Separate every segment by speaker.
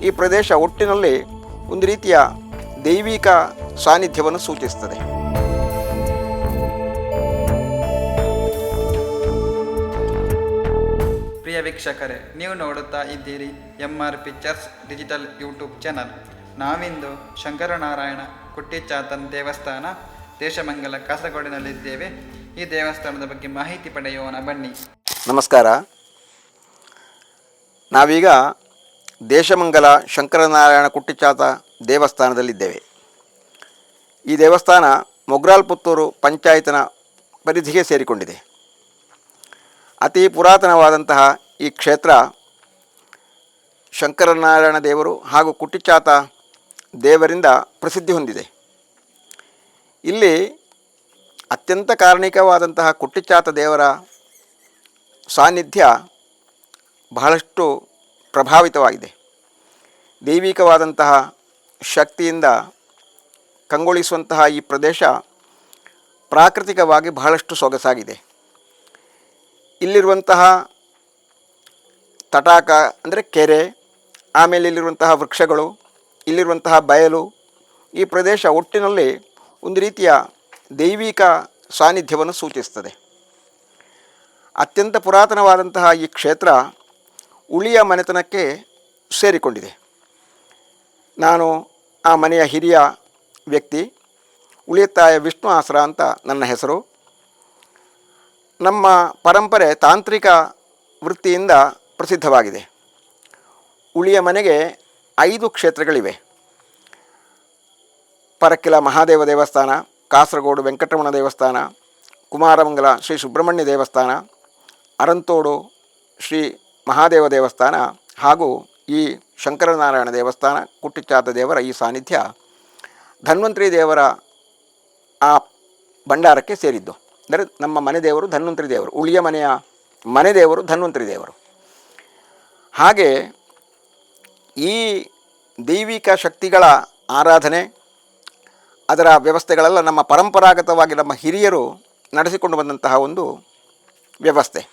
Speaker 1: ಈ ಪ್ರದೇಶ ಒಟ್ಟಿನಲ್ಲಿ ಒಂದು ರೀತಿಯ ದೈವಿಕ ಸಾನ್ನಿಧ್ಯವನ್ನು ಸೂಚಿಸ್ತದೆ.
Speaker 2: ಪ್ರಿಯ ವೀಕ್ಷಕರೇ, ನೀವು ನೋಡುತ್ತಾ ಇದ್ದೀರಿ MR pictures digital YouTube channel. ನಾವಿಂದು ಶಂಕರನಾರಾಯಣ ಕುಟ್ಟಿಚಾತನ್ ದೇವಸ್ಥಾನ, ದೇಶಮಂಗಲ, ಕಾಸರಗೋಡಿನಲ್ಲಿದ್ದೇವೆ. ಈ ದೇವಸ್ಥಾನದ ಬಗ್ಗೆ ಮಾಹಿತಿ ಪಡೆಯೋಣ ಬನ್ನಿ.
Speaker 1: ನಮಸ್ಕಾರ. ನಾವೀಗ ದೇಶಮಂಗಲ ಶಂಕರನಾರಾಯಣ ಕುಟ್ಟಿಚಾತ ದೇವಸ್ಥಾನದಲ್ಲಿದ್ದೇವೆ. ಈ ದೇವಸ್ಥಾನ ಮೊಗ್ರಾಲ್ ಪುತ್ತೂರು ಪಂಚಾಯತ್ನ ಪರಿಧಿಗೆ ಸೇರಿಕೊಂಡಿದೆ. ಅತಿ ಪುರಾತನವಾದಂತಹ ಈ ಕ್ಷೇತ್ರ ಶಂಕರನಾರಾಯಣ ದೇವರು ಹಾಗೂ ಕುಟ್ಟಿಚಾತ ದೇವರಿಂದ ಪ್ರಸಿದ್ಧಿ ಹೊಂದಿದೆ. ಇಲ್ಲಿ ಅತ್ಯಂತ ಕಾರಣಿಕವಾದಂತಹ ಕುಟ್ಟಿಚಾತ ದೇವರ ಸಾನ್ನಿಧ್ಯ ಬಹಳಷ್ಟು ಪ್ರಭಾವಿತವಾಗಿದೆ. ದೈವಿಕವಾದಂತಹ ಶಕ್ತಿಯಿಂದ ಕಂಗೊಳಿಸುವಂತಹ ಈ ಪ್ರದೇಶ ಪ್ರಾಕೃತಿಕವಾಗಿ ಬಹಳಷ್ಟು ಸೊಗಸಾಗಿದೆ. ಇಲ್ಲಿರುವಂತಹ ತಟಾಕ ಅಂದರೆ ಕೆರೆ, ಆಮೇಲೆ ಇಲ್ಲಿರುವಂತಹ ವೃಕ್ಷಗಳು, ಇಲ್ಲಿರುವಂತಹ ಬಯಲು, ಈ ಪ್ರದೇಶ ಒಟ್ಟಿನಲ್ಲಿ ಒಂದು ರೀತಿಯ ದೈವಿಕ ಸಾನ್ನಿಧ್ಯವನ್ನು ಸೂಚಿಸ್ತದೆ. ಅತ್ಯಂತ ಪುರಾತನವಾದಂತಹ ಈ ಕ್ಷೇತ್ರ ಉಳಿಯ ಮನೆತನಕ್ಕೆ ಸೇರಿಕೊಂಡಿದೆ. ನಾನು ಆ ಮನೆಯ ಹಿರಿಯ ವ್ಯಕ್ತಿ. ಉಳಿತಾಯ ವಿಷ್ಣು ಆಸರ ಅಂತ ನನ್ನ ಹೆಸರು. ನಮ್ಮ ಪರಂಪರೆ ತಾಂತ್ರಿಕ ವೃತ್ತಿಯಿಂದ ಪ್ರಸಿದ್ಧವಾಗಿದೆ. ಉಳಿಯ ಮನೆಗೆ 5 ಕ್ಷೇತ್ರಗಳಿವೆ. ಪರಕ್ಕಿಲ ಮಹಾದೇವ ದೇವಸ್ಥಾನ, ಕಾಸರಗೋಡು ವೆಂಕಟರಮಣ ದೇವಸ್ಥಾನ, ಕುಮಾರಮಂಗಲ ಶ್ರೀ ಸುಬ್ರಹ್ಮಣ್ಯ ದೇವಸ್ಥಾನ, ಅರಂತೋಡು ಶ್ರೀ ಮಹಾದೇವ ದೇವಸ್ಥಾನ ಹಾಗೂ ಈ ಶಂಕರನಾರಾಯಣ ದೇವಸ್ಥಾನ. ಕುಟ್ಟಿಚಾತ ದೇವರ ಈ ಸಾನ್ನಿಧ್ಯ ಧನ್ವಂತರಿ ದೇವರ ಆ ಭಂಡಾರಕ್ಕೆ ಸೇರಿದ್ದು. ಅಂದರೆ ನಮ್ಮ ಮನೆ ದೇವರು ಧನ್ವಂತರಿ ದೇವರು, ಉಳಿಯ ಮನೆಯ ಮನೆ ದೇವರು ಧನ್ವಂತರಿ ದೇವರು. ಹಾಗೆ ಈ ದೈವಿಕ ಶಕ್ತಿಗಳ ಆರಾಧನೆ, ಅದರ ವ್ಯವಸ್ಥೆಗಳೆಲ್ಲ ನಮ್ಮ ಪರಂಪರಾಗತವಾಗಿ ನಮ್ಮ ಹಿರಿಯರು ನಡೆಸಿಕೊಂಡು ಬಂದಂತಹ ಒಂದು ವ್ಯವಸ್ಥೆ.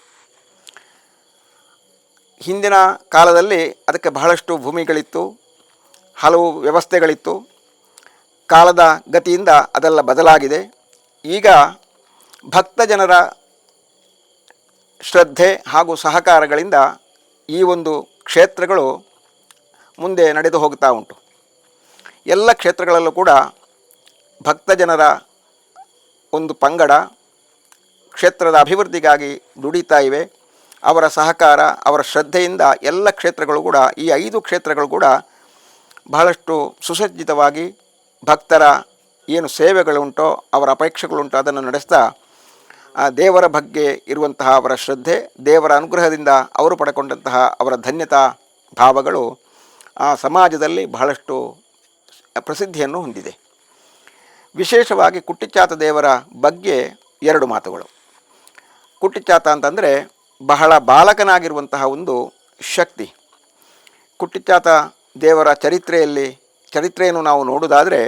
Speaker 1: ಹಿಂದಿನ ಕಾಲದಲ್ಲಿ ಅದಕ್ಕೆ ಬಹಳಷ್ಟು ಭೂಮಿಗಳಿತ್ತು, ಹಲವು ವ್ಯವಸ್ಥೆಗಳಿತ್ತು. ಕಾಲದ ಗತಿಯಿಂದ ಅದೆಲ್ಲ ಬದಲಾಗಿದೆ. ಈಗ ಭಕ್ತ ಜನರ ಶ್ರದ್ಧೆ ಹಾಗೂ ಸಹಕಾರಗಳಿಂದ ಈ ಒಂದು ಕ್ಷೇತ್ರಗಳು ಮುಂದೆ ನಡೆದು ಹೋಗ್ತಾ ಉಂಟು. ಎಲ್ಲ ಕ್ಷೇತ್ರಗಳಲ್ಲೂ ಕೂಡ ಭಕ್ತ ಜನರ ಒಂದು ಪಂಗಡ ಕ್ಷೇತ್ರದ ಅಭಿವೃದ್ಧಿಗಾಗಿ ದುಡಿತಾ ಇವೆ. ಅವರ ಸಹಕಾರ, ಅವರ ಶ್ರದ್ಧೆಯಿಂದ ಎಲ್ಲ ಕ್ಷೇತ್ರಗಳು ಕೂಡ, ಈ 5 ಕ್ಷೇತ್ರಗಳು ಕೂಡ ಬಹಳಷ್ಟು ಸುಸಜ್ಜಿತವಾಗಿ ಭಕ್ತರ ಏನು ಸೇವೆಗಳುಂಟೋ, ಅವರ ಅಪೇಕ್ಷೆಗಳುಂಟೋ ಅದನ್ನು ನಡೆಸ್ತಾ ದೇವರ ಬಗ್ಗೆ ಇರುವಂತಹ ಅವರ ಶ್ರದ್ಧೆ, ದೇವರ ಅನುಗ್ರಹದಿಂದ ಅವರು ಪಡ್ಕೊಂಡಂತಹ ಅವರ ಧನ್ಯತಾ ಭಾವಗಳು ಆ ಸಮಾಜದಲ್ಲಿ ಬಹಳಷ್ಟು ಪ್ರಸಿದ್ಧಿಯನ್ನು ಹೊಂದಿದೆ. ವಿಶೇಷವಾಗಿ ಕುಟ್ಟಿಚಾತ ದೇವರ ಬಗ್ಗೆ 2 ಮಾತುಗಳು. ಕುಟ್ಟಿಚಾತ ಅಂತಂದರೆ ಬಹಳ ಬಾಲಕನಾಗಿರುವಂತಹ ಒಂದು ಶಕ್ತಿ. ಕುಟ್ಟಿಚಾತ ದೇವರ ಚರಿತ್ರೆಯನ್ನು ನಾವು ನೋಡುವುದಾದರೆ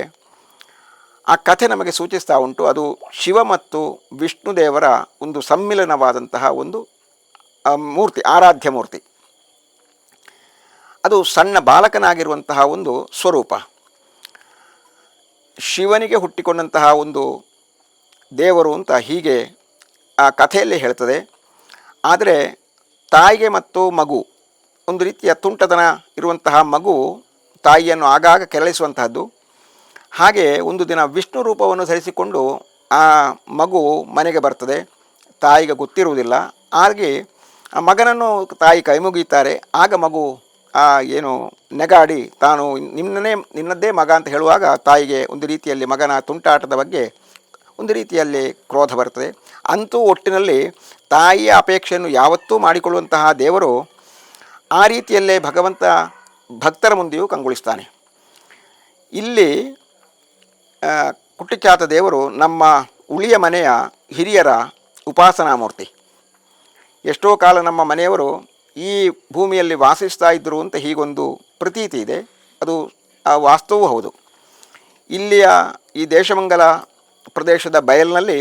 Speaker 1: ಆ ಕಥೆ ನಮಗೆ ಸೂಚಿಸ್ತಾ ಉಂಟು. ಅದು ಶಿವ ಮತ್ತು ವಿಷ್ಣು ದೇವರ ಒಂದು ಸಮ್ಮಿಲನವಾದಂತಹ ಒಂದು ಮೂರ್ತಿ, ಆರಾಧ್ಯ ಮೂರ್ತಿ. ಅದು ಸಣ್ಣ ಬಾಲಕನಾಗಿರುವಂತಹ ಒಂದು ಸ್ವರೂಪ. ಶಿವನಿಗೆ ಹುಟ್ಟಿಕೊಂಡಂತಹ ಒಂದು ದೇವರು ಅಂತ ಹೀಗೆ ಆ ಕಥೆಯಲ್ಲಿ ಹೇಳ್ತದೆ. ಆದರೆ ತಾಯಿಗೆ ಮತ್ತು ಮಗು, ಒಂದು ರೀತಿಯ ತುಂಟತನ ಇರುವಂತಹ ಮಗು ತಾಯಿಯನ್ನು ಆಗಾಗ ಕೆರಳಿಸುವಂತಹದ್ದು. ಹಾಗೆ ಒಂದು ದಿನ ವಿಷ್ಣು ರೂಪವನ್ನು ಧರಿಸಿಕೊಂಡು ಆ ಮಗು ಮನೆಗೆ ಬರ್ತದೆ. ತಾಯಿಗೆ ಗೊತ್ತಿರುವುದಿಲ್ಲ. ಹಾಗೆ ಆ ಮಗನನ್ನು ತಾಯಿ ಕೈ ಮುಗಿಯುತ್ತಾರೆ. ಆಗ ಮಗು ಏನು ನೆಗಾಡಿ ತಾನು ನಿನ್ನದ್ದೇ ಮಗ ಅಂತ ಹೇಳುವಾಗ ತಾಯಿಗೆ ಒಂದು ರೀತಿಯಲ್ಲಿ ಮಗನ ತುಂಟಾಟದ ಬಗ್ಗೆ ಒಂದು ರೀತಿಯಲ್ಲಿ ಕ್ರೋಧ ಬರ್ತದೆ. ಅಂತೂ ಒಟ್ಟಿನಲ್ಲಿ ತಾಯಿಯ ಅಪೇಕ್ಷೆಯನ್ನು ಯಾವತ್ತೂ ಮಾಡಿಕೊಳ್ಳುವಂತಹ ದೇವರು ಆ ರೀತಿಯಲ್ಲೇ ಭಗವಂತ ಭಕ್ತರ ಮುಂದೆಯೂ ಕಂಗೊಳಿಸ್ತಾನೆ. ಇಲ್ಲಿ ಕುಟ್ಟಿಚಾತ ದೇವರು ನಮ್ಮ ಉಳಿಯ ಮನೆಯ ಹಿರಿಯರ ಉಪಾಸನಾ ಮೂರ್ತಿ. ಎಷ್ಟೋ ಕಾಲ ನಮ್ಮ ಮನೆಯವರು ಈ ಭೂಮಿಯಲ್ಲಿ ವಾಸಿಸ್ತಾ ಇದ್ದರು ಅಂತ ಹೀಗೊಂದು ಪ್ರತೀತಿ ಇದೆ. ಅದು ವಾಸ್ತವವೂ ಹೌದು. ಇಲ್ಲಿಯ ಈ ದೇಶಮಂಗಲ ಪ್ರದೇಶದ ಬಯಲಿನಲ್ಲಿ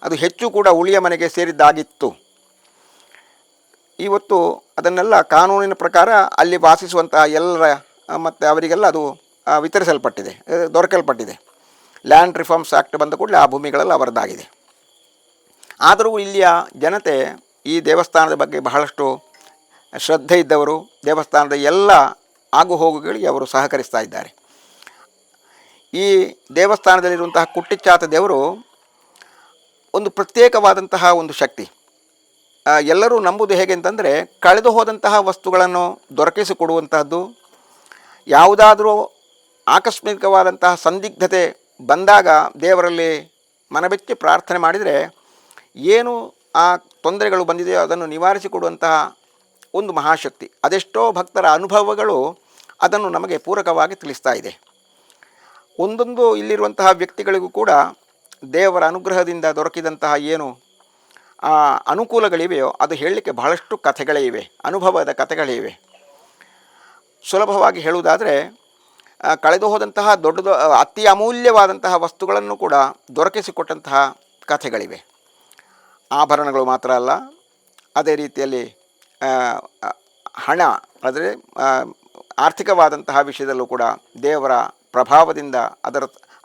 Speaker 1: ಅದು ಹೆಚ್ಚು ಕೂಡ ಉಳಿಯ ಮನೆಗೆ ಸೇರಿದ್ದಾಗಿತ್ತು. ಇವತ್ತು ಅದನ್ನೆಲ್ಲ ಕಾನೂನಿನ ಪ್ರಕಾರ ಅಲ್ಲಿ ವಾಸಿಸುವಂತಹ ಎಲ್ಲರ ಮತ್ತು ಅವರಿಗೆಲ್ಲ ಅದು ವಿತರಿಸಲ್ಪಟ್ಟಿದೆ, ದೊರಕಲ್ಪಟ್ಟಿದೆ. ಲ್ಯಾಂಡ್ ರಿಫಾರ್ಮ್ಸ್ ಆ್ಯಕ್ಟ್ ಬಂದ ಕೂಡಲೇ ಆ ಭೂಮಿಗಳೆಲ್ಲ ಅವರದ್ದಾಗಿದೆ. ಆದರೂ ಇಲ್ಲಿಯ ಜನತೆ ಈ ದೇವಸ್ಥಾನದ ಬಗ್ಗೆ ಬಹಳಷ್ಟು ಶ್ರದ್ಧೆ ಇದ್ದವರು, ದೇವಸ್ಥಾನದ ಎಲ್ಲ ಆಗುಹೋಗುಗಳಿಗೆ ಅವರು ಸಹಕರಿಸ್ತಾ ಇದ್ದಾರೆ. ಈ ದೇವಸ್ಥಾನದಲ್ಲಿರುವಂತಹ ಕುಟ್ಟಿಚ್ಚಾತ ದೇವರು ಒಂದು ಪ್ರತ್ಯೇಕವಾದಂತಹ ಒಂದು ಶಕ್ತಿ. ಎಲ್ಲರೂ ನಂಬುವುದು ಹೇಗೆ ಅಂತಂದರೆ, ಕಳೆದು ಹೋದಂತಹ ವಸ್ತುಗಳನ್ನು ದೊರಕಿಸಿಕೊಡುವಂತಹದ್ದು. ಯಾವುದಾದರೂ ಆಕಸ್ಮಿಕವಾದಂತಹ ಸಂದಿಗ್ಧತೆ ಬಂದಾಗ ದೇವರಲ್ಲಿ ಮನಬೆಚ್ಚಿ ಪ್ರಾರ್ಥನೆ ಮಾಡಿದರೆ ಏನು ಆ ತೊಂದರೆಗಳು ಬಂದಿದೆಯೋ ಅದನ್ನು ನಿವಾರಿಸಿಕೊಡುವಂತಹ ಒಂದು ಮಹಾಶಕ್ತಿ. ಅದೆಷ್ಟೋ ಭಕ್ತರ ಅನುಭವಗಳು ಅದನ್ನು ನಮಗೆ ಪೂರಕವಾಗಿ ತಿಳಿಸ್ತಾ ಇದೆ. ಒಂದೊಂದು ಇಲ್ಲಿರುವಂತಹ ವ್ಯಕ್ತಿಗಳಿಗೂ ಕೂಡ ದೇವರ ಅನುಗ್ರಹದಿಂದ ದೊರಕಿದಂತಹ ಏನು ಅನುಕೂಲಗಳಿವೆಯೋ ಅದು ಹೇಳಲಿಕ್ಕೆ ಬಹಳಷ್ಟು ಕಥೆಗಳೇ ಇವೆ, ಅನುಭವದ ಕಥೆಗಳೇ ಇವೆ. ಸುಲಭವಾಗಿ ಹೇಳುವುದಾದರೆ, ಕಳೆದು ಹೋದಂತಹ ಅತಿ ಅಮೂಲ್ಯವಾದಂತಹ ವಸ್ತುಗಳನ್ನು ಕೂಡ ದೊರಕಿಸಿಕೊಟ್ಟಂತಹ ಕಥೆಗಳಿವೆ. ಆಭರಣಗಳು ಮಾತ್ರ ಅಲ್ಲ, ಅದೇ ರೀತಿಯಲ್ಲಿ ಹಣ, ಅಂದರೆ ಆರ್ಥಿಕವಾದಂತಹ ವಿಷಯದಲ್ಲೂ ಕೂಡ ದೇವರ ಪ್ರಭಾವದಿಂದ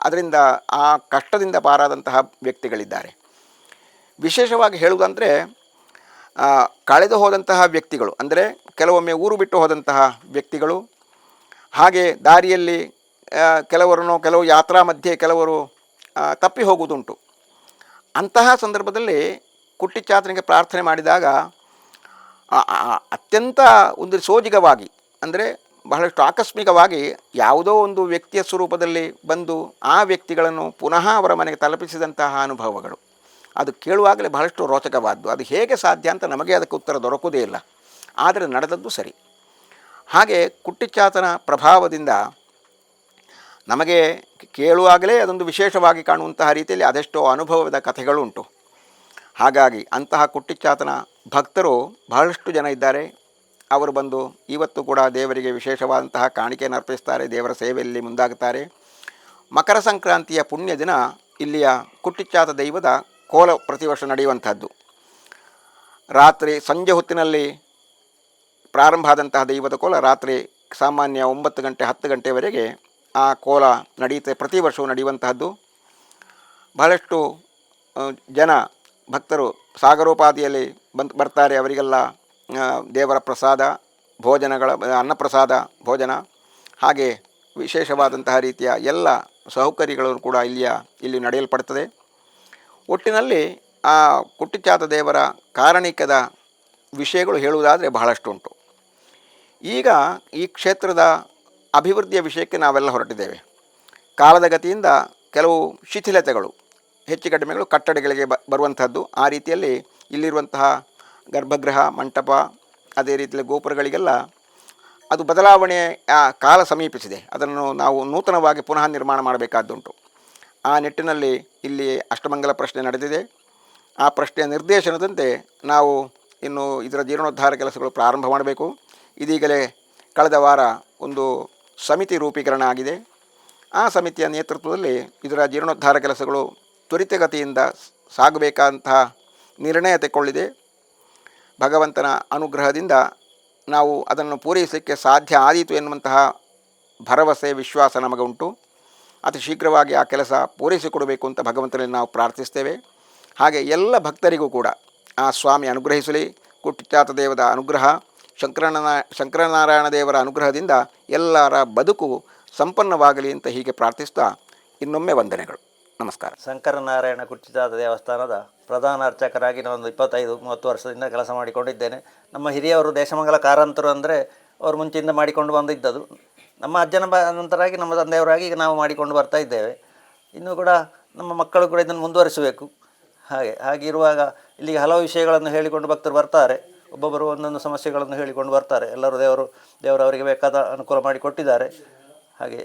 Speaker 1: ಅದರಿಂದ ಆ ಕಷ್ಟದಿಂದ ಪಾರಾದಂತಹ ವ್ಯಕ್ತಿಗಳಿದ್ದಾರೆ. ವಿಶೇಷವಾಗಿ ಹೇಳುವುದಂದರೆ, ಕಳೆದು ಹೋದಂತಹ ವ್ಯಕ್ತಿಗಳು ಅಂದರೆ ಕೆಲವೊಮ್ಮೆ ಊರು ಬಿಟ್ಟು ಹೋದಂತಹ ವ್ಯಕ್ತಿಗಳು, ಹಾಗೆ ದಾರಿಯಲ್ಲಿ ಕೆಲವು ಯಾತ್ರಾ ಮಧ್ಯೆ ಕೆಲವರು ತಪ್ಪಿ ಹೋಗುವುದುಂಟು. ಅಂತಹ ಸಂದರ್ಭದಲ್ಲಿ ಕುಟ್ಟಿಚ್ಚಾತನಿಗೆ ಪ್ರಾರ್ಥನೆ ಮಾಡಿದಾಗ ಅತ್ಯಂತ ಒಂದು ಸೋಜಿಗವಾಗಿ, ಅಂದರೆ ಬಹಳಷ್ಟು ಆಕಸ್ಮಿಕವಾಗಿ ಯಾವುದೋ ಒಂದು ವ್ಯಕ್ತಿಯ ಸ್ವರೂಪದಲ್ಲಿ ಬಂದು ಆ ವ್ಯಕ್ತಿಗಳನ್ನು ಪುನಃ ಅವರ ಮನೆಗೆ ತಲುಪಿಸಿದಂತಹ ಅನುಭವಗಳು ಅದು ಕೇಳುವಾಗಲೇ ಬಹಳಷ್ಟು ರೋಚಕವಾದ್ದು. ಅದು ಹೇಗೆ ಸಾಧ್ಯ ಅಂತ ನಮಗೆ ಅದಕ್ಕೆ ಉತ್ತರ ದೊರಕುವುದೇ ಇಲ್ಲ, ಆದರೆ ನಡೆದದ್ದು ಸರಿ. ಹಾಗೆ ಕುಟ್ಟಿಚ್ಚಾತನ ಪ್ರಭಾವದಿಂದ ನಮಗೆ ಕೇಳುವಾಗಲೇ ಅದೊಂದು ವಿಶೇಷವಾಗಿ ಕಾಣುವಂತಹ ರೀತಿಯಲ್ಲಿ ಅದೆಷ್ಟೋ ಅನುಭವದ ಕಥೆಗಳುಂಟು. ಹಾಗಾಗಿ ಅಂತಹ ಕುಟ್ಟಿಚ್ಚಾತನ ಭಕ್ತರು ಬಹಳಷ್ಟು ಜನ ಇದ್ದಾರೆ. ಅವರು ಬಂದು ಇವತ್ತು ಕೂಡ ದೇವರಿಗೆ ವಿಶೇಷವಾದಂತಹ ಕಾಣಿಕೆಯನ್ನು ಅರ್ಪಿಸ್ತಾರೆ, ದೇವರ ಸೇವೆಯಲ್ಲಿ ಮುಂದಾಗುತ್ತಾರೆ. ಮಕರ ಸಂಕ್ರಾಂತಿಯ ಪುಣ್ಯ ದಿನ ಇಲ್ಲಿಯ ಕುಟ್ಟಿಚ್ಚಾತ ದೈವದ ಕೋಲ ಪ್ರತಿ ವರ್ಷ ನಡೆಯುವಂಥದ್ದು. ರಾತ್ರಿ ಸಂಜೆ ಹೊತ್ತಿನಲ್ಲಿ ಪ್ರಾರಂಭ ಆದಂತಹ ದೈವದ ಕೋಲ ರಾತ್ರಿ ಸಾಮಾನ್ಯ 9 ಗಂಟೆ 10 ಗಂಟೆವರೆಗೆ ಆ ಕೋಲ ನಡೆಯುತ್ತೆ, ಪ್ರತಿ ವರ್ಷವೂ ನಡೆಯುವಂತಹದ್ದು. ಬಹಳಷ್ಟು ಜನ ಭಕ್ತರು ಸಾಗರೋಪಾದಿಯಲ್ಲಿ ಬರ್ತಾರೆ. ಅವರಿಗೆಲ್ಲ ದೇವರ ಪ್ರಸಾದ ಭೋಜನಗಳ, ಅನ್ನಪ್ರಸಾದ ಭೋಜನ, ಹಾಗೆ ವಿಶೇಷವಾದಂತಹ ರೀತಿಯ ಎಲ್ಲ ಸೌಕರ್ಯಗಳು ಕೂಡ ಇಲ್ಲಿ ನಡೆಯಲ್ಪಡ್ತದೆ. ಒಟ್ಟಿನಲ್ಲಿ ಆ ಕುಟ್ಟಿಚ್ಚಾತ ದೇವರ ಕಾರಣಿಕದ ವಿಷಯಗಳು ಹೇಳುವುದಾದರೆ ಬಹಳಷ್ಟು ಉಂಟು. ಈಗ ಈ ಕ್ಷೇತ್ರದ ಅಭಿವೃದ್ಧಿಯ ವಿಷಯಕ್ಕೆ ನಾವೆಲ್ಲ ಹೊರಟಿದ್ದೇವೆ. ಕಾಲದ ಗತಿಯಿಂದ ಕೆಲವು ಶಿಥಿಲತೆಗಳು, ಹೆಚ್ಚು ಕಡಿಮೆಗಳು ಕಟ್ಟಡಗಳಿಗೆ ಬರುವಂಥದ್ದು. ಆ ರೀತಿಯಲ್ಲಿ ಇಲ್ಲಿರುವಂತಹ ಗರ್ಭಗೃಹ, ಮಂಟಪ, ಅದೇ ರೀತಿಯಲ್ಲಿ ಗೋಪುರಗಳಿಗೆಲ್ಲ ಅದು ಬದಲಾವಣೆ ಕಾಲ ಸಮೀಪಿಸಿದೆ. ಅದನ್ನು ನಾವು ನೂತನವಾಗಿ ಪುನಃ ನಿರ್ಮಾಣ ಮಾಡಬೇಕಾದ್ದುಂಟು. ಆ ನಿಟ್ಟಿನಲ್ಲಿ ಇಲ್ಲಿ ಅಷ್ಟಮಂಗಲ ಪ್ರಶ್ನೆ ನಡೆದಿದೆ. ಆ ಪ್ರಶ್ನೆಯ ನಿರ್ದೇಶನದಂತೆ ನಾವು ಇನ್ನು ಇದರ ಜೀರ್ಣೋದ್ಧಾರ ಕೆಲಸಗಳು ಪ್ರಾರಂಭ ಮಾಡಬೇಕು. ಇದೀಗಲೇ ಕಳೆದ ವಾರ ಒಂದು ಸಮಿತಿ ರೂಪೀಕರಣ ಆಗಿದೆ. ಆ ಸಮಿತಿಯ ನೇತೃತ್ವದಲ್ಲಿ ಇದರ ಜೀರ್ಣೋದ್ಧಾರ ಕೆಲಸಗಳು ತ್ವರಿತಗತಿಯಿಂದ ಸಾಗಬೇಕಂತಹ ನಿರ್ಣಯ ತೆಕ್ಕೊಳ್ಳಿದೆ. ಭಗವಂತನ ಅನುಗ್ರಹದಿಂದ ನಾವು ಅದನ್ನು ಪೂರೈಸಲಿಕ್ಕೆ ಸಾಧ್ಯ ಆದೀತು ಎನ್ನುವಂತಹ ಭರವಸೆ, ವಿಶ್ವಾಸ ನಮಗುಂಟು. ಅತಿ ಶೀಘ್ರವಾಗಿ ಆ ಕೆಲಸ ಪೂರೈಸಿಕೊಡಬೇಕು ಅಂತ ಭಗವಂತನಲ್ಲಿ ನಾವು ಪ್ರಾರ್ಥಿಸ್ತೇವೆ. ಹಾಗೆ ಎಲ್ಲ ಭಕ್ತರಿಗೂ ಕೂಡ ಆ ಸ್ವಾಮಿ ಅನುಗ್ರಹಿಸಲಿ. ಕುಟ್ಟಿಚ್ಚಾತ ದೇವದ ಅನುಗ್ರಹ, ಶಂಕರನಾರಾಯಣ ದೇವರ ಅನುಗ್ರಹದಿಂದ ಎಲ್ಲರ ಬದುಕು ಸಂಪನ್ನವಾಗಲಿ ಅಂತ ಹೀಗೆ ಪ್ರಾರ್ಥಿಸ್ತಾ ಇನ್ನೊಮ್ಮೆ ವಂದನೆಗಳು. ನಮಸ್ಕಾರ.
Speaker 3: ಶಂಕರನಾರಾಯಣ ಕುಟ್ಟಿಚ್ಚಾತ ದೇವಸ್ಥಾನದ ಪ್ರಧಾನ ಅರ್ಚಕರಾಗಿ ನಾನೊಂದು 25-30 ವರ್ಷದಿಂದ ಕೆಲಸ ಮಾಡಿಕೊಂಡಿದ್ದೇನೆ. ನಮ್ಮ ಹಿರಿಯವರು ದೇಶಮಂಗಲ ಕಾರಂತರು ಅಂದರೆ ಅವರು ಮುಂಚೆಯಿಂದ ಮಾಡಿಕೊಂಡು ಬಂದಿದ್ದದು. ನಮ್ಮ ಅಜ್ಜನ ನಂತರಾಗಿ ನಮ್ಮ ತಂದೆಯವರಾಗಿ ಈಗ ನಾವು ಮಾಡಿಕೊಂಡು ಬರ್ತಾ ಇದ್ದೇವೆ. ಇನ್ನೂ ಕೂಡ ನಮ್ಮ ಮಕ್ಕಳು ಕೂಡ ಇದನ್ನು ಮುಂದುವರಿಸಬೇಕು. ಹಾಗಿರುವಾಗ ಇಲ್ಲಿಗೆ ಹಲವು ವಿಷಯಗಳನ್ನು ಹೇಳಿಕೊಂಡು ಭಕ್ತರು ಬರ್ತಾರೆ. ಒಬ್ಬೊಬ್ಬರು ಒಂದೊಂದು ಸಮಸ್ಯೆಗಳನ್ನು ಹೇಳಿಕೊಂಡು ಬರ್ತಾರೆ. ಎಲ್ಲರೂ ದೇವರು ಅವರಿಗೆ ಬೇಕಾದ ಅನುಕೂಲ ಮಾಡಿಕೊಟ್ಟಿದ್ದಾರೆ. ಹಾಗೆ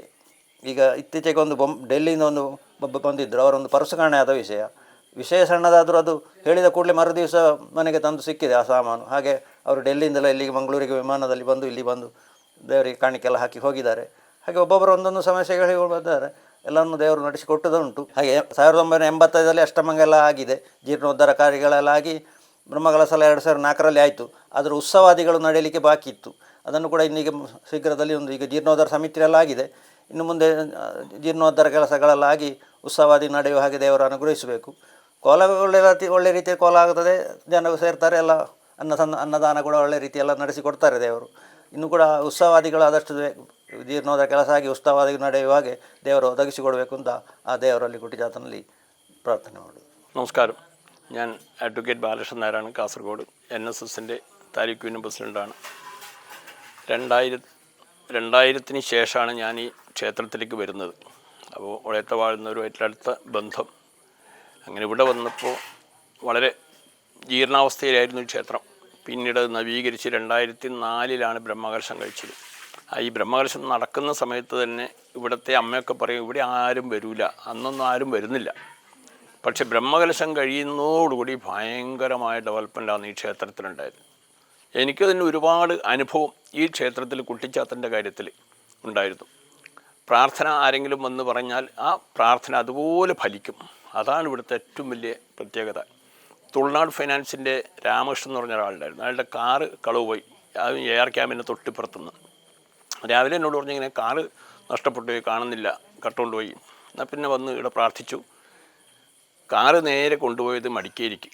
Speaker 3: ಈಗ ಇತ್ತೀಚೆಗೆ ಒಂದು ಡೆಲ್ಲಿಯಿಂದ ಒಬ್ಬ ಬಂದಿದ್ದರು. ಅವರೊಂದು ಪರ್ಸು ಕಾಣೆಯಾದ ವಿಷಯ ಸಣ್ಣದಾದರೂ ಅದು ಹೇಳಿದ ಕೂಡಲೇ ಮರುದಿವಸ ಮನೆಗೆ ತಂದು ಸಿಕ್ಕಿದೆ ಆ ಸಾಮಾನು. ಹಾಗೆ ಅವರು ಡೆಲ್ಲಿಯಿಂದಲೇ ಇಲ್ಲಿಗೆ ಮಂಗಳೂರಿಗೆ ವಿಮಾನದಲ್ಲಿ ಬಂದು ಇಲ್ಲಿ ಬಂದು ದೇವರಿಗೆ ಕಾಣಿಕೆಲ್ಲ ಹಾಕಿ ಹೋಗಿದ್ದಾರೆ. ಹಾಗೆ ಒಬ್ಬೊಬ್ಬರು ಒಂದೊಂದು ಸಮಸ್ಯೆಗಳು ಹೇಳಿ ಬಂದಿದ್ದಾರೆ. ಎಲ್ಲವನ್ನು ದೇವರು ನಡೆಸಿಕೊಟ್ಟುದುಂಟು. ಹಾಗೆ 1985 ಅಷ್ಟಮಂಗಲ ಆಗಿದೆ. ಜೀರ್ಣೋದ್ಧಾರ ಕಾರ್ಯಗಳೆಲ್ಲ ಆಗಿ ಬ್ರಹ್ಮಕಲಶ 2004 ಆಯಿತು. ಅದರ ಉತ್ಸವಾದಿಗಳು ನಡೆಯಲಿಕ್ಕೆ ಬಾಕಿ ಇತ್ತು. ಅದನ್ನು ಕೂಡ ಇನ್ನೀಗ ಶೀಘ್ರದಲ್ಲಿ ಈಗ ಜೀರ್ಣೋದ್ಧಾರ ಸಮಿತಿಯೆಲ್ಲ ಆಗಿದೆ. ಇನ್ನು ಮುಂದೆ ಜೀರ್ಣೋದ್ಧಾರ ಕೆಲಸಗಳೆಲ್ಲ ಆಗಿ ಉತ್ಸವಾದಿ ನಡೆಯುವ ಹಾಗೆ ದೇವರು ಅನುಗ್ರಹಿಸಬೇಕು. ಕೋಲ ಒಳ್ಳೆ ರೀತಿಯ ಕೋಲ ಆಗ್ತದೆ, ಜನರು ಸೇರ್ತಾರೆ, ಎಲ್ಲ ಅನ್ನದಾನ ಕೂಡ ಒಳ್ಳೆ ರೀತಿಯೆಲ್ಲ ನಡೆಸಿಕೊಡ್ತಾರೆ ದೇವರು. ಇನ್ನು ಕೂಡ ಉತ್ಸವಾದಿಗಳು ಆದಷ್ಟು ಜೀರ್ಣೋದ್ಧಾರ ಕೆಲಸ ಆಗಿ ಉತ್ಸವಾದಿಗಳು ನಡೆಯುವ ಹಾಗೆ ದೇವರು ಒದಗಿಸಿಕೊಡಬೇಕು ಅಂತ ಆ ದೇವರಲ್ಲಿ കുട്ടിച്ചാത്തನಲ್ಲಿ പ്രാർത്ഥന ಮಾಡೋದು.
Speaker 4: നമസ്കാരം. ഞാൻ അഡ്വക്കേറ്റ് ബാലകൃഷ്ണൻ നായരാണ്, കാസർഗോഡ് NSSൻ്റെ താരിഖ് യൂണിയൻ പ്രസിഡൻ്റാണ്. 2000-ന് ശേഷമാണ് ഞാൻ ഈ ക്ഷേത്രത്തിലേക്ക് വരുന്നത്. അപ്പോൾ ഒളയത്തെ വാഴുന്നവരുമായിട്ടുള്ള അടുത്ത ബന്ധം. അങ്ങനെ ഇവിടെ വന്നപ്പോൾ വളരെ ജീർണാവസ്ഥയിലായിരുന്നു ക്ഷേത്രം. പിന്നീട് നവീകരിച്ച് 2004-ലാണ് ബ്രഹ്മകലശം കഴിച്ചത്. ഈ ബ്രഹ്മകലശം നടക്കുന്ന സമയത്ത് തന്നെ ഇവിടുത്തെ അമ്മയൊക്കെ പറയും ഇവിടെ ആരും വരില്ല, അന്നൊന്നും ആരും വരുന്നില്ല. പക്ഷേ ബ്രഹ്മകലശം കഴിയുന്നതോടുകൂടി ഭയങ്കരമായ ഡെവലപ്മെൻറ്റാണ് ഈ ക്ഷേത്രത്തിലുണ്ടായത്. എനിക്കതിന് ഒരുപാട് അനുഭവം ഈ ക്ഷേത്രത്തിൽ കുട്ടിച്ചാത്തൻ്റെ കാര്യത്തിൽ ഉണ്ടായിരുന്നു. പ്രാർത്ഥന ആരെങ്കിലും വന്ന് പറഞ്ഞാൽ ആ പ്രാർത്ഥന അതുപോലെ ഫലിക്കും. അതാണ് ഇവിടുത്തെ ഏറ്റവും വലിയ പ്രത്യേകത. തുൾനാട് ഫൈനാൻസിൻ്റെ രാമകൃഷ്ണൻ എന്ന് പറഞ്ഞ ഒരാളുണ്ടായിരുന്നു. അയാളുടെ കാറ് കളവ് പോയി. അത് AR ക്യാമ്പിൻ്റെ തൊട്ടിപ്പുറത്തുനിന്ന് രാവിലെ എന്നോട് പറഞ്ഞു ഇങ്ങനെ കാറ് നഷ്ടപ്പെട്ടു പോയി, കാണുന്നില്ല, കട്ടുകൊണ്ട് പോയി. എന്നാൽ പിന്നെ വന്ന് ഇവിടെ പ്രാർത്ഥിച്ചു. കാറ് നേരെ കൊണ്ടുപോയത് മടിക്കേരിക്ക്.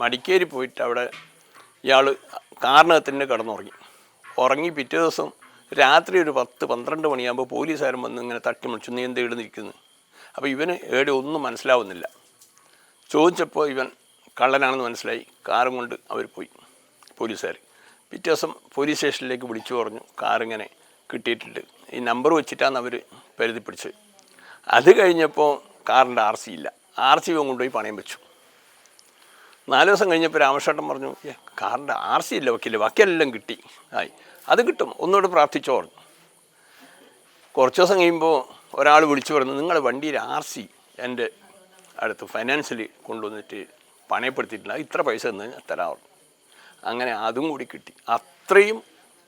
Speaker 4: മടിക്കേരി പോയിട്ട് അവിടെ ഇയാൾ കാറിനകത്തന്നെ ഉറങ്ങി. പിറ്റേ ദിവസം രാത്രി ഒരു 10-12 മണിയാകുമ്പോൾ പോലീസുകാരൻ വന്ന് ഇങ്ങനെ തട്ടി മുടിച്ചു, നീ എന്ത് എഴുന്നിരിക്കുന്നു. അപ്പോൾ ഇവന് ഒന്നും മനസ്സിലാവുന്നില്ല. ചോദിച്ചപ്പോൾ ഇവൻ കള്ളനാണെന്ന് മനസ്സിലായി. കാറും കൊണ്ട് അവർ പോയി പോലീസുകാർ. പിറ്റേ ദിവസം പോലീസ് സ്റ്റേഷനിലേക്ക് വിളിച്ചു പറഞ്ഞു കാറിങ്ങനെ കിട്ടിയിട്ടുണ്ട്. ഈ നമ്പർ വെച്ചിട്ടാണ് അവർ പരിധി പിടിച്ചത്. അത് കഴിഞ്ഞപ്പോൾ കാറിൻ്റെ RC ഇല്ല. RC കൊണ്ടുപോയി പണയം വെച്ചു. 4 ദിവസം കഴിഞ്ഞപ്പോൾ രാമേശ്വരൻ പറഞ്ഞു കാറിൻ്റെ RC ഇല്ല വക്കീൽ, വക്കീലെല്ലാം കിട്ടി. അത് കിട്ടും, ഒന്നുകൂടെ പ്രാർത്ഥിച്ചോ പറഞ്ഞു. കുറച്ച് ദിവസം കഴിയുമ്പോൾ ഒരാൾ വിളിച്ചു പറഞ്ഞു നിങ്ങളുടെ വണ്ടിയിൽ RC എൻ്റെ അടുത്ത് ഫൈനാൻസിൽ കൊണ്ടുവന്നിട്ട് പണയപ്പെടുത്തിയിട്ടില്ല, ഇത്ര പൈസ എന്ന് തരാറുണ്ട്. അങ്ങനെ അതും കൂടി കിട്ടി. അത്രയും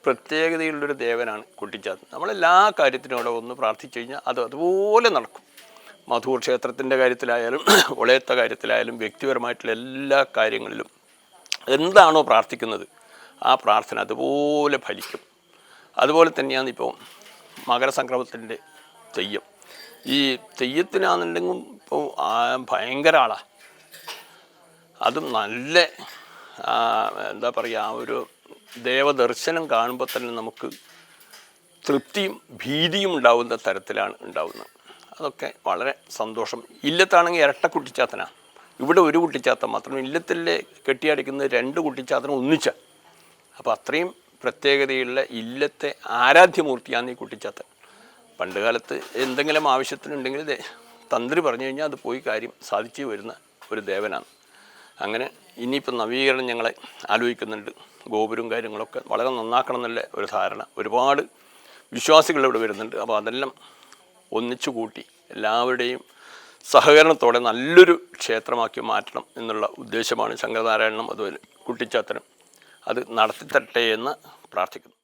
Speaker 4: പ്രത്യേകതയുള്ളൊരു ദേവനാണ് കുട്ടിച്ചാത്തൻ. നമ്മളെല്ലാ കാര്യത്തിനും അവിടെ ഒന്ന് പ്രാർത്ഥിച്ചു കഴിഞ്ഞാൽ അത് അതുപോലെ നടക്കും. മധൂർ ക്ഷേത്രത്തിൻ്റെ കാര്യത്തിലായാലും ഒളയത്തെ കാര്യത്തിലായാലും വ്യക്തിപരമായിട്ടുള്ള എല്ലാ കാര്യങ്ങളിലും എന്താണോ പ്രാർത്ഥിക്കുന്നത് ആ പ്രാർത്ഥന അതുപോലെ ഫലിക്കും. അതുപോലെ തന്നെയാണ് ഇപ്പോൾ മകരസംക്രമത്തിൻ്റെ തെയ്യം. ഈ തെയ്യത്തിനാണെന്നുണ്ടെങ്കിൽ ഇപ്പോൾ ഭയങ്കര ആളാണ്. അതും നല്ല എന്താ പറയുക, ആ ഒരു ദേവദർശനം കാണുമ്പോൾ തന്നെ നമുക്ക് തൃപ്തിയും ഭീതിയും ഉണ്ടാവുന്ന തരത്തിലാണ് ഉണ്ടാവുന്നത്. അതൊക്കെ വളരെ സന്തോഷം. ഇല്ലത്താണെങ്കിൽ ഇരട്ട കുട്ടിച്ചാത്തനാണ്. ഇവിടെ ഒരു കുട്ടിച്ചാത്തൻ മാത്രം. ഇല്ലത്തിലെ കെട്ടിയടിക്കുന്നത് 2 കുട്ടിച്ചാത്തനും ഒന്നിച്ച. അപ്പോൾ അത്രയും പ്രത്യേകതയുള്ള ഇല്ലത്തെ ആരാധ്യമൂർത്തിയാണ് ഈ കുട്ടിച്ചാത്തൻ. പണ്ട് കാലത്ത് എന്തെങ്കിലും ആവശ്യത്തിനുണ്ടെങ്കിൽ തന്ത്രി പറഞ്ഞു കഴിഞ്ഞാൽ അത് പോയി കാര്യം സാധിച്ചു വരുന്ന ഒരു ദേവനാണ്. അങ്ങനെ ഇനിയിപ്പോൾ നവീകരണം ഞങ്ങളെ ആലോചിക്കുന്നുണ്ട്. ഗോപുരവും കാര്യങ്ങളൊക്കെ വളരെ നന്നാക്കണം എന്നുള്ള ഒരു ധാരണ. ഒരുപാട് വിശ്വാസികൾ ഇവിടെ വരുന്നുണ്ട്. അപ്പോൾ അതെല്ലാം ഒന്നിച്ചു കൂട്ടി എല്ലാവരുടെയും സഹകരണത്തോടെ നല്ലൊരു ക്ഷേത്രമാക്കി മാറ്റണം എന്നുള്ള ഉദ്ദേശമാണ് ശങ്കരനാരായണനും അതുപോലെ കുട്ടിച്ചാത്തനും. അത് നടത്തിത്തരട്ടെ എന്ന് പ്രാർത്ഥിക്കുന്നു.